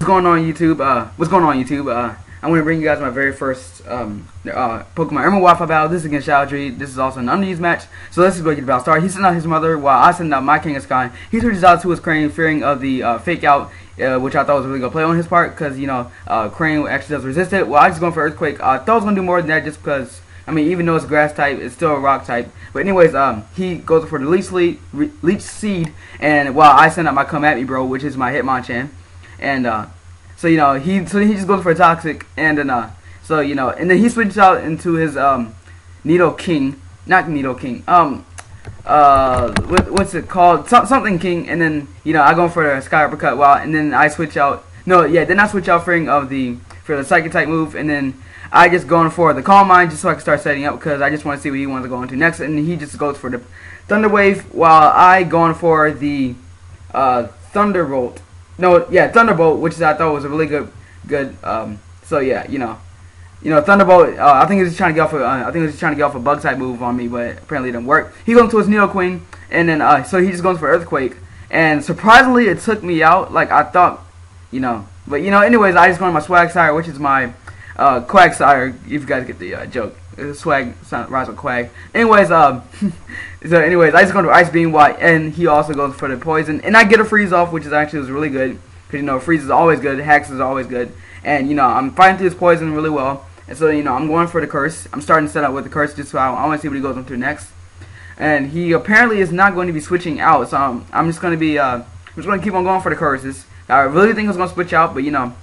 What's going on YouTube? I'm going to bring you guys my very first Pokemon Emerald Wi-Fi battle. This is against Shadowdrey. This is also an unused match. So let's just go get the battle started. He sent out his mother while I sent out my King of Sky. He switches out to his Crane, fearing of the fake out, which I thought was a really good play on his part, because, you know, Crane actually does resist it. Well, I just going for Earthquake. I thought I was going to do more than that just because, I mean, even though it's grass type, it's still a rock type. But anyways, he goes for the Leech Seed, and while I send out my Come At Me Bro, which is my Hitmonchan. And so you know he just goes for a Toxic, and then so you know, and then he switches out into his Nidoking, not Nidoking, what's it called, something King, and then you know I go for a Sky Uppercut, and then I switch out, then I switch out for the Psychic type move, and then I just going for the Calm Mind just so I can start setting up, because I just want to see what he wants to go into next, and he just goes for the Thunder Wave while I going for the Thunderbolt. Thunderbolt, which I thought was a really good. So yeah, you know, Thunderbolt. I think he was trying to get off a Bug type move on me, but apparently it didn't work. He goes to his Nidoqueen, and then so he just goes for Earthquake, and surprisingly it took me out. Like I thought, you know, but you know, anyways, I just go to my Swagsire, which is my Quagsire. If you guys get the joke, Swag rhymes with Quag. Anyways, so anyways, I just go to Ice Beam, and he also goes for the Poison, and I get a Freeze off, which is actually was really good, because you know Freeze is always good, Hex is always good, and you know I'm fighting through his Poison really well, and so you know I'm going for the Curse. I'm starting to set up with the Curse just so I want to see what he goes into next, and he apparently is not going to be switching out, so I'm just going to be keep on going for the Curses. I really think it's going to switch out, but you know,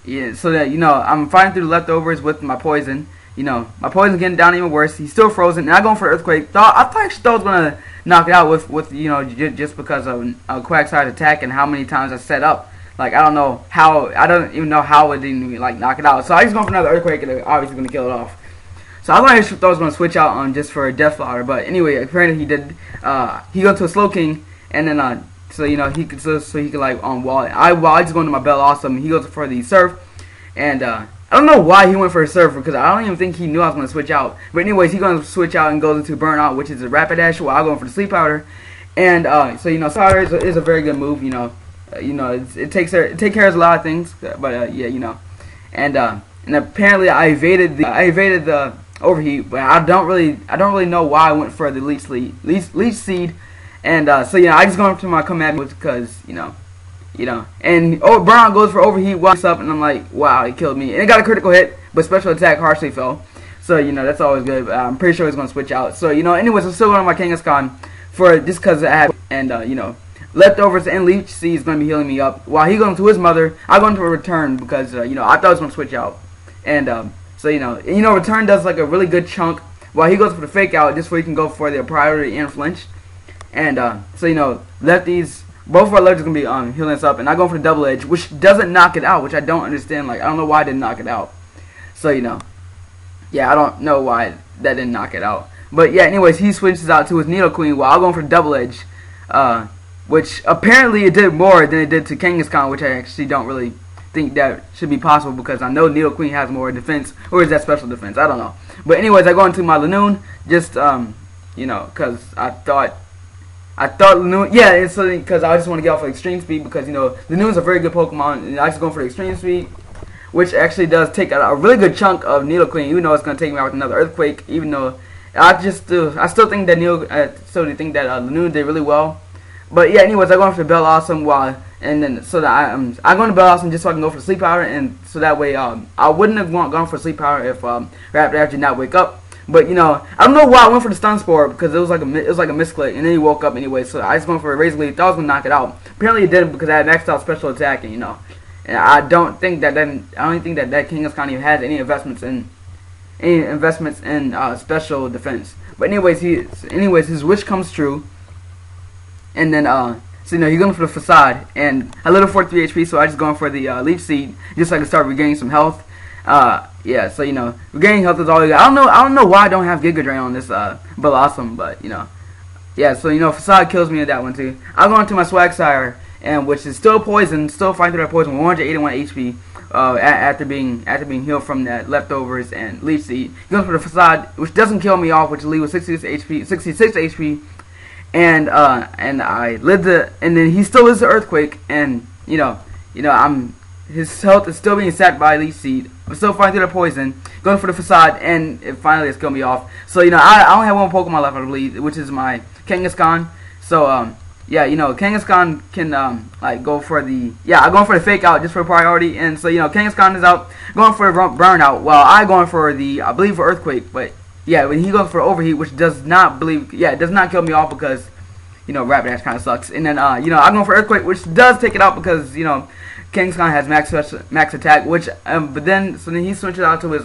yeah, so that you know I'm fighting through the leftovers with my Poison. You know, my Poison's getting down even worse. He's still frozen, and I going for Earthquake. I actually thought I was gonna knock it out with you know just because of Quagsire's attack and how many times I set up. Like I don't even know how it didn't like knock it out. So I just going for another Earthquake, and obviously gonna kill it off. So I thought I was gonna switch out on just for a Death Flower, but anyway, apparently he did. He goes to a Slowking, and then so you know he could like on wall. I just go into my Bell Awesome. He goes for the Surf, and I don't know why he went for a Surfer, because I don't even think he knew I was going to switch out. But anyways, he's going to switch out and goes into Burnout, which is a Rapidash, while I'm going for the Sleep Powder. And so you know, Sleep Powder is a very good move. You know, it takes care of a lot of things. But yeah, you know, and apparently I evaded the Overheat, but I don't really know why I went for the Leech Seed. And so you know, I just going to my Come At Me because you know, and Brown goes for Overheat, walks up, and I'm like, wow, he killed me. And it got a critical hit, but special attack harshly fell. So, you know, that's always good. I'm pretty sure he's going to switch out. So, you know, anyways, I'm still going on my Kangaskhan for just because I had, and, you know, leftovers and Leech Seed is going to be healing me up. While he going to his mother, I go into a Return because, you know, I thought I was going to switch out. And, so, you know, Return does like a really good chunk while he goes for the Fake Out just so he can go for the Priority and Flinch. And, so, you know, lefties. Both of our legs are going to be healing us up, and I go for the Double Edge, which doesn't knock it out, which I don't understand. Like, I don't know why I didn't knock it out. So, you know, yeah, I don't know why that didn't knock it out. But, yeah, anyways, he switches out to his Nidoqueen while I'm going for the Double Edge, which apparently it did more than it did to Kangaskhan, which I actually don't really think that should be possible because I know Nidoqueen has more defense, or is that special defense? I don't know. But, anyways, I go into my Lanoon, just, you know, because I thought Lanoon, yeah, it's because I just want to get off of Extreme Speed because, you know, Lanoon is a very good Pokemon, and I just go for the Extreme Speed, which actually does take a really good chunk of Nidoqueen, even though it's going to take me out with another Earthquake, even though I still think that Lanoon did really well. But yeah, anyways, I go for the Bell Awesome and then so that I go into Bell Awesome just so I can go for Sleep Powder, and so that way I wouldn't have gone for Sleep Powder if Rapidash did not wake up. But you know, I don't know why I went for the Stun Spore because it was like a misclick, and then he woke up anyway. So I just went for a Razor Leaf. Thought I was gonna knock it out. Apparently it didn't because I had maxed out special attack, and you know, and I don't think that Kangaskhan even has any investments in special defense. But anyways, his wish comes true, and then so you know, he's going for the Facade, and I lit up 43 HP, so I just going for the Leech Seed just so I can start regaining some health. Yeah, so you know, regaining health is all you got. I don't know why I don't have Giga Drain on this Bell Awesome, but you know, yeah. So you know, Facade kills me in that one too. I go into my Swagsire, and which is still poison, still fighting through that poison, 181 HP. After being healed from that leftovers and Leech Seed, he goes for the Facade, which doesn't kill me off, which leaves with 66 HP, and I lived and then he still is the Earthquake, and you know. you know, his health is still being sapped by Elite Seed. I'm still fighting through the poison, going for the facade, and it finally it's killed me off. So, you know, I only have one Pokemon left, I believe, which is my Kangaskhan. So, yeah, you know, Kangaskhan can, like, go for the, I'm going for the fake out just for priority. And so, you know, Kangaskhan is out, going for a burnout, while I going for the, I believe, for Earthquake. But, yeah, when he goes for Overheat, which does not it does not kill me off because, you know, Rapidash kind of sucks. And then, you know, I'm going for Earthquake, which does take it out because, you know, Kangaskhan has max attack, which, but then, so then he switches out to his,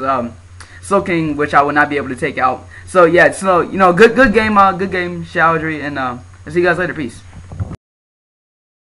Soul King, which I will not be able to take out. So, yeah, so, you know, good game, Shadowdrey, and, I'll see you guys later. Peace.